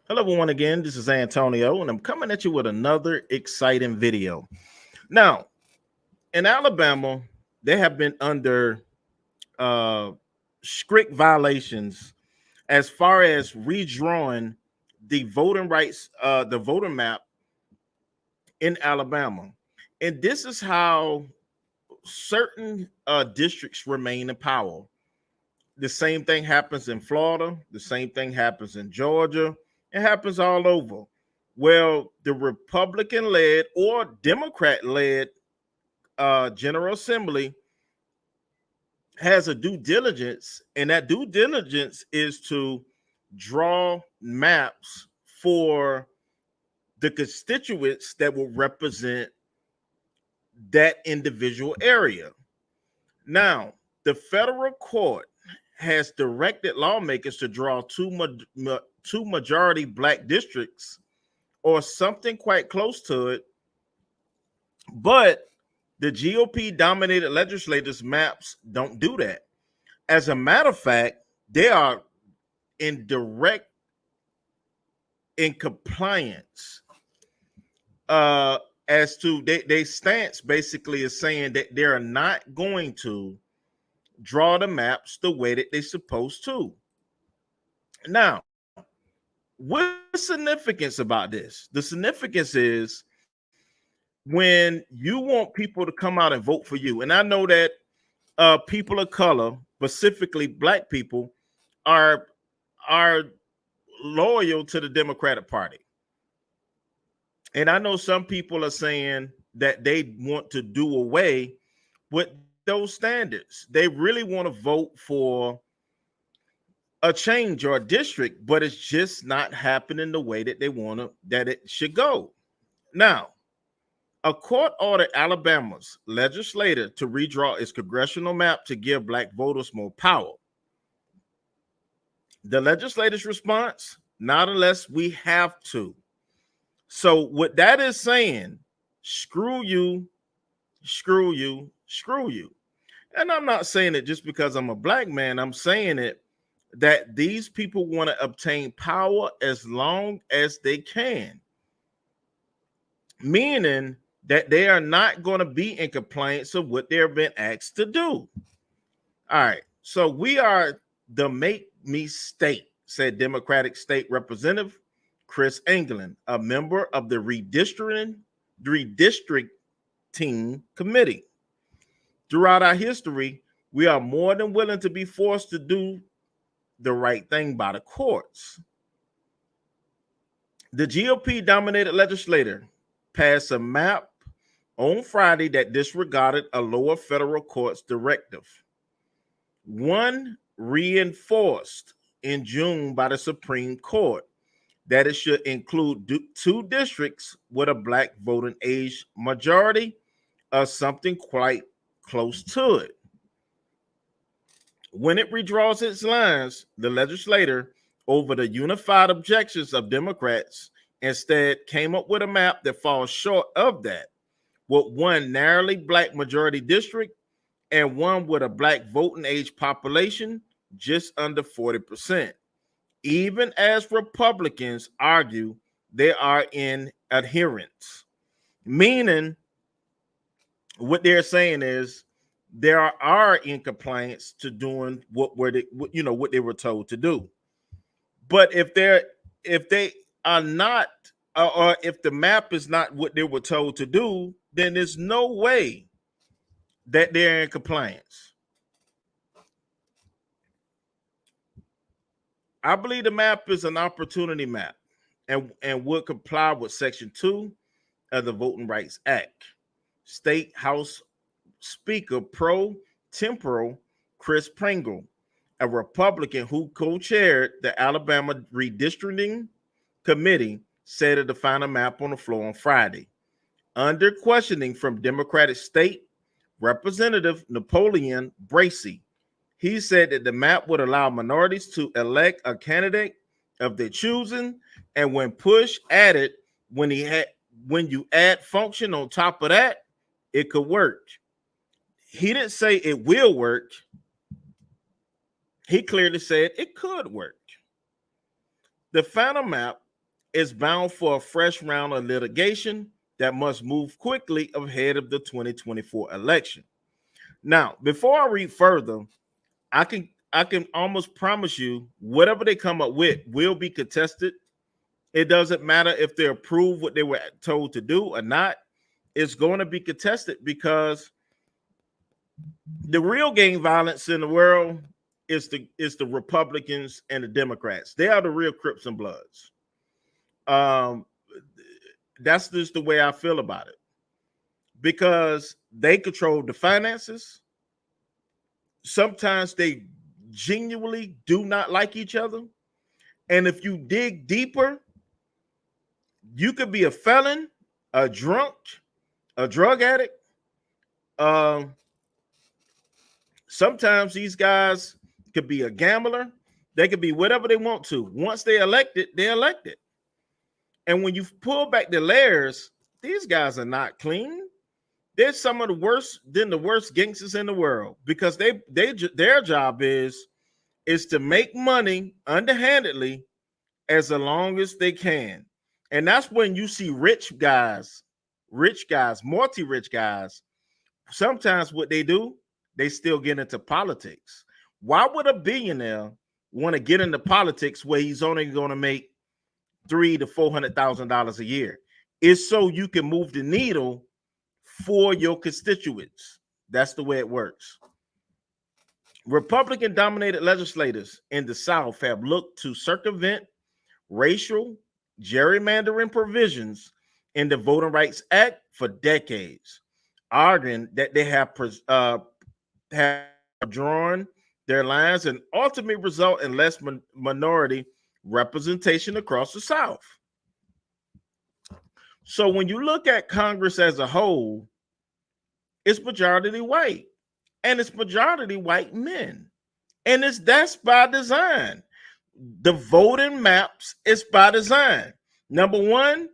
Hello, everyone. Again, this is Antonio, and I'm coming at you with another exciting video. Now, in Alabama, they have been under uh, strict violations as far as redrawing the voting rights, the voter map in Alabama. And this is how certain districts remain in power. The same thing happens in Florida. The same thing happens in Georgia. It happens all over. Well, the Republican led or Democrat led General Assembly has a due diligence, and that due diligence is to draw maps for the constituents that will represent that individual area. Now, the federal court has directed lawmakers to draw two majority black districts or something quite close to it, but the GOP-dominated legislators maps don't do that. As a matter of fact, they are in direct in compliance as to they stance basically is saying that they're not going to draw the maps the way that they're supposed to. Now, what's significance about this? The significance is when you want people to come out and vote for you. And I know that people of color, specifically black people, are loyal to the Democratic Party. And I know some people are saying that they want to do away with those standards. They really want to vote for a change or a district, but it's just not happening the way that they want to, that it should go. Now, a court ordered Alabama's legislature to redraw its congressional map to give black voters more power. The legislature's response, not unless we have to. So what that is saying, screw you, screw you, screw you. And I'm not saying it just because I'm a black man. I'm saying it that these people want to obtain power as long as they can, meaning that they are not going to be in compliance of what they're being asked to do. All right, so we are the make me state, said Democratic State Representative Chris England, a member of the redistricting committee. Throughout our history, we are more than willing to be forced to do the right thing by the courts. The GOP-dominated legislature passed a map on Friday that disregarded a lower federal court's directive, one reinforced in June by the Supreme Court, that it should include two districts with a black voting age majority or something quite close to it. When it redraws its lines, the legislature, over the unified objections of Democrats, instead came up with a map that falls short of that, with one narrowly black majority district and one with a black voting age population just under 40%. Even as Republicans argue they are in adherence, meaning what they're saying is they are in compliance to doing what they were told to do. But if they are not, or if the map is not what they were told to do, then there's no way that they're in compliance. I believe the map is an opportunity map and would comply with Section 2 of the Voting Rights Act. State House Speaker pro temporal Chris Pringle, a Republican who co-chaired the Alabama Redistricting Committee, said of the final map on the floor on Friday. Under questioning from Democratic State Representative Napoleon Bracey, he said that the map would allow minorities to elect a candidate of their choosing, and when push added, when you add function on top of that, it could work. He didn't say it will work. He clearly said it could work. The final map is bound for a fresh round of litigation that must move quickly ahead of the 2024 election. Now, before I read further, I can almost promise you whatever they come up with will be contested. It doesn't matter if they approve what they were told to do or not. It's going to be contested because the real gang violence in the world is the Republicans and the Democrats. They are the real Crips and Bloods. That's just the way I feel about it, because they control the finances. Sometimes they genuinely do not like each other, and if you dig deeper, you could be a felon, a drunk, a drug addict. Sometimes these guys could be a gambler. They could be whatever they want to. Once they're elected, they're elected. And when you pull back the layers, these guys are not clean. They're some of the worst gangsters in the world, because their job is to make money underhandedly as long as they can. And that's when you see rich guys, multi-rich guys. Sometimes what they do, they still get into politics. Why would a billionaire want to get into politics where he's only going to make $300,000 to $400,000 a year? It's so you can move the needle for your constituents. That's the way it works. Republican-dominated legislators in the South have looked to circumvent racial gerrymandering provisions in the Voting Rights Act for decades, arguing that they have drawn their lines and ultimately result in less minority representation across the South. So when you look at Congress as a whole, it's majority white, and it's majority white men, and that's by design. The voting maps is by design. Number one,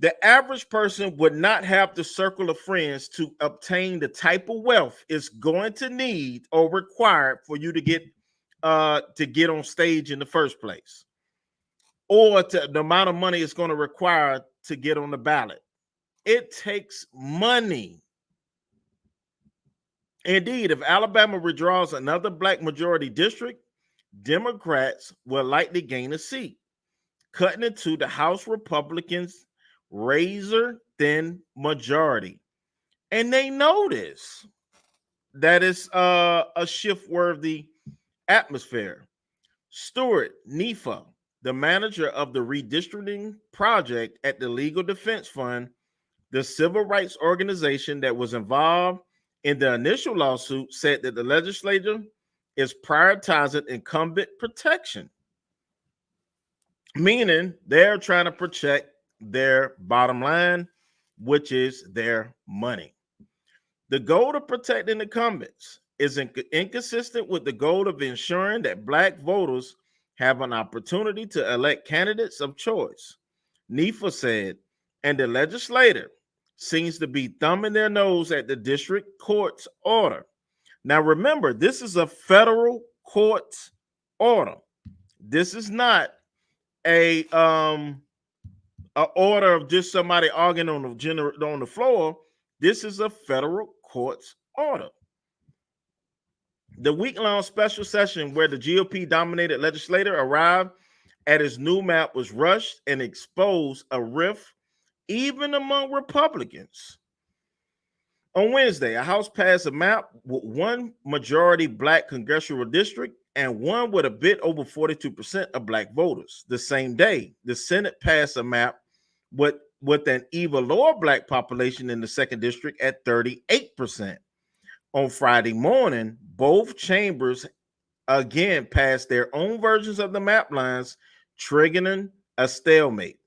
the average person would not have the circle of friends to obtain the type of wealth it's going to need or required for you to get on stage in the first place, or the amount of money it's going to require to get on the ballot. It takes money. Indeed, if Alabama redraws another black majority district, Democrats will likely gain a seat, cutting into the House Republicans' razor-thin majority. And they know this. That is a shift-worthy atmosphere. Stuart Nefa, the manager of the Redistricting Project at the Legal Defense Fund, the civil rights organization that was involved in the initial lawsuit, said that the legislature is prioritizing incumbent protection, meaning they're trying to protect their bottom line, which is their money. The goal of protecting incumbents is inconsistent with the goal of ensuring that black voters have an opportunity to elect candidates of choice, Nefa said, and the legislator seems to be thumbing their nose at the district court's order. Now, remember, this is a federal court's order. This is not a order of just somebody arguing on the floor. This is a federal court's order. The week-long special session where the GOP-dominated legislature arrived at its new map was rushed and exposed a rift even among Republicans. On Wednesday, a House passed a map with one majority black congressional district and one with a bit over 42% of black voters. The same day, the Senate passed a map with an even lower black population in the second district at 38%. On Friday morning, both chambers again passed their own versions of the map lines, triggering a stalemate.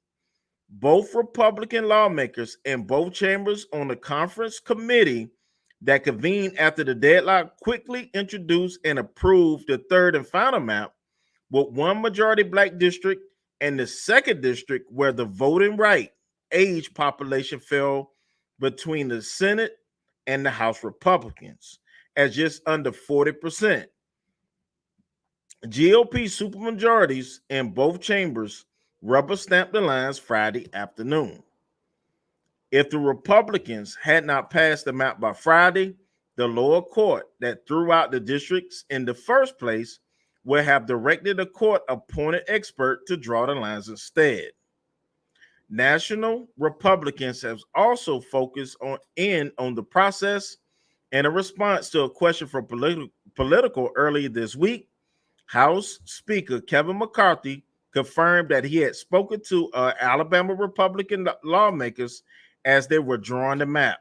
Both Republican lawmakers in both chambers on the conference committee that convened after the deadlock quickly introduced and approved the third and final map with one majority black district and the second district where the voting right age population fell between the Senate and the House Republicans at just under 40%. GOP supermajorities in both chambers rubber stamped the lines Friday afternoon. If the Republicans had not passed the map by Friday, the lower court that threw out the districts in the first place would have directed a court-appointed expert to draw the lines instead. National Republicans have also focused on the process. In a response to a question from Political earlier this week, House Speaker Kevin McCarthy confirmed that he had spoken to Alabama Republican lawmakers as they were drawing the map.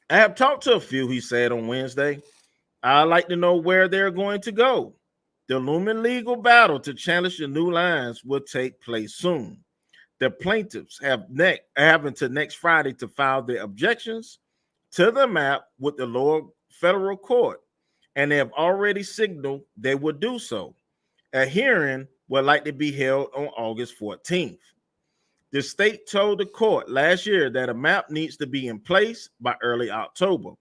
I have talked to a few, he said on Wednesday. I'd like to know where they're going to go. The looming legal battle to challenge the new lines will take place soon. The plaintiffs have until next Friday to file their objections to the map with the lower federal court, and they have already signaled they will do so. A hearing will likely be held on August 14th. The state told the court last year that a map needs to be in place by early October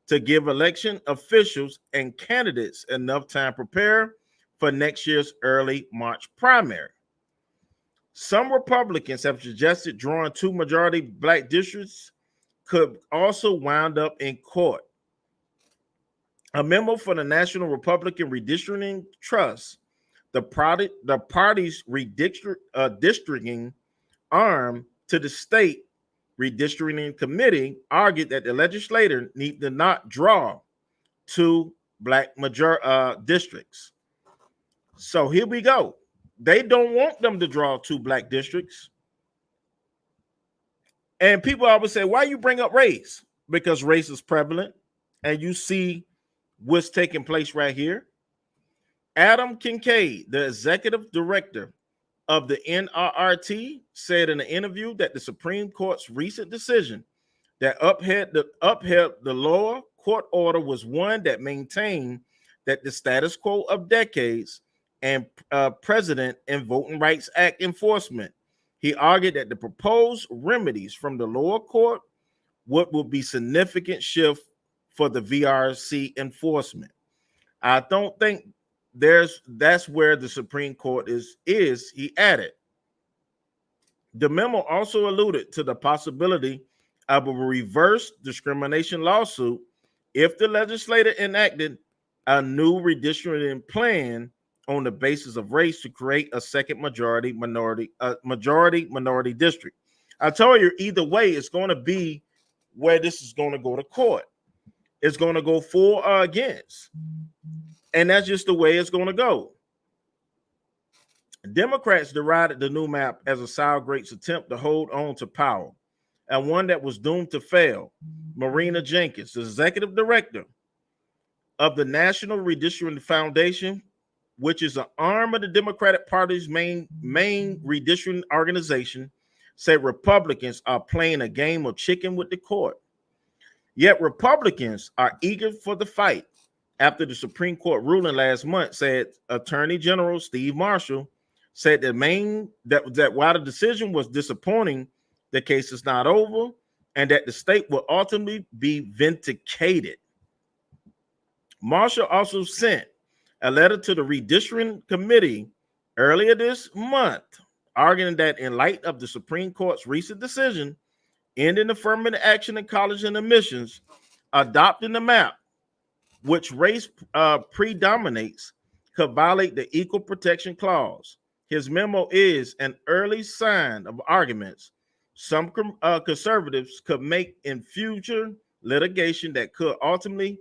to give election officials and candidates enough time to prepare for next year's early March primary. Some Republicans have suggested drawing 2 majority black districts could also wind up in court. A memo for the National Republican Redistricting Trust, the party's redistricting arm to the state redistricting committee, argued that the legislature need to not draw 2 black districts. So here we go. They don't want them to draw 2 black districts. And people always say, why you bring up race? Because race is prevalent. And you see what's taking place right here. Adam Kincaid, the executive director of the NRRT, said in an interview that the Supreme Court's recent decision that upheld the lower court order was one that maintained that the status quo of decades and President and Voting Rights Act enforcement. He argued that the proposed remedies from the lower court will be significant shift for the VRC enforcement. I don't think that's where the Supreme Court is, he added. The memo also alluded to the possibility of a reverse discrimination lawsuit if the legislature enacted a new redistricting plan on the basis of race to create a second majority minority district. I told you either way, it's going to be where this is going to go to court. It's going to go for or against. And that's just the way it's going to go. Democrats derided the new map as a sour grapes attempt to hold on to power, and one that was doomed to fail. Marina Jenkins, the executive director of the National Redistricting Foundation, which is an arm of the Democratic Party's main redistricting organization, said Republicans are playing a game of chicken with the court. Yet Republicans are eager for the fight after the Supreme Court ruling last month, said Attorney General Steve Marshall, said that while the decision was disappointing, the case is not over and that the state will ultimately be vindicated. Marshall also sent a letter to the redistricting committee earlier this month, arguing that in light of the Supreme Court's recent decision ending affirmative action in college and admissions, adopting the map, which race predominates, could violate the Equal Protection Clause. His memo is an early sign of arguments some conservatives could make in future litigation that could ultimately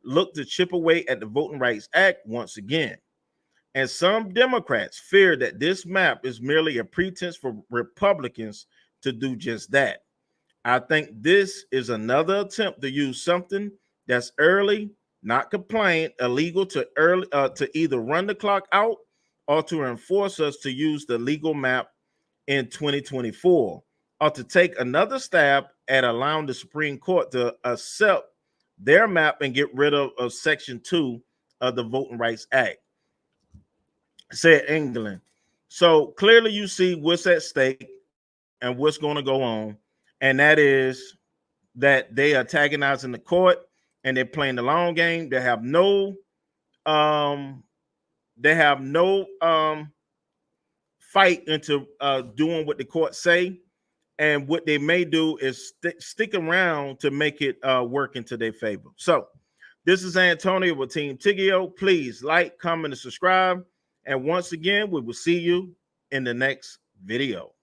look to chip away at the Voting Rights Act once again. And some Democrats fear that this map is merely a pretense for Republicans to do just that. I think this is another attempt to use something that's early, not compliant, illegal to either run the clock out or to enforce us to use the legal map in 2024, or to take another stab at allowing the Supreme Court to accept their map and get rid of Section 2 of the Voting Rights Act, said England. So clearly you see what's at stake and what's going to go on, and that is that they are antagonizing the court and they're playing the long game. They have no fight into doing what the court say. And what they may do is stick around to make it work into their favor. So this is Antonio with Team Tiggio. Please like, comment, and subscribe. And once again, we will see you in the next video.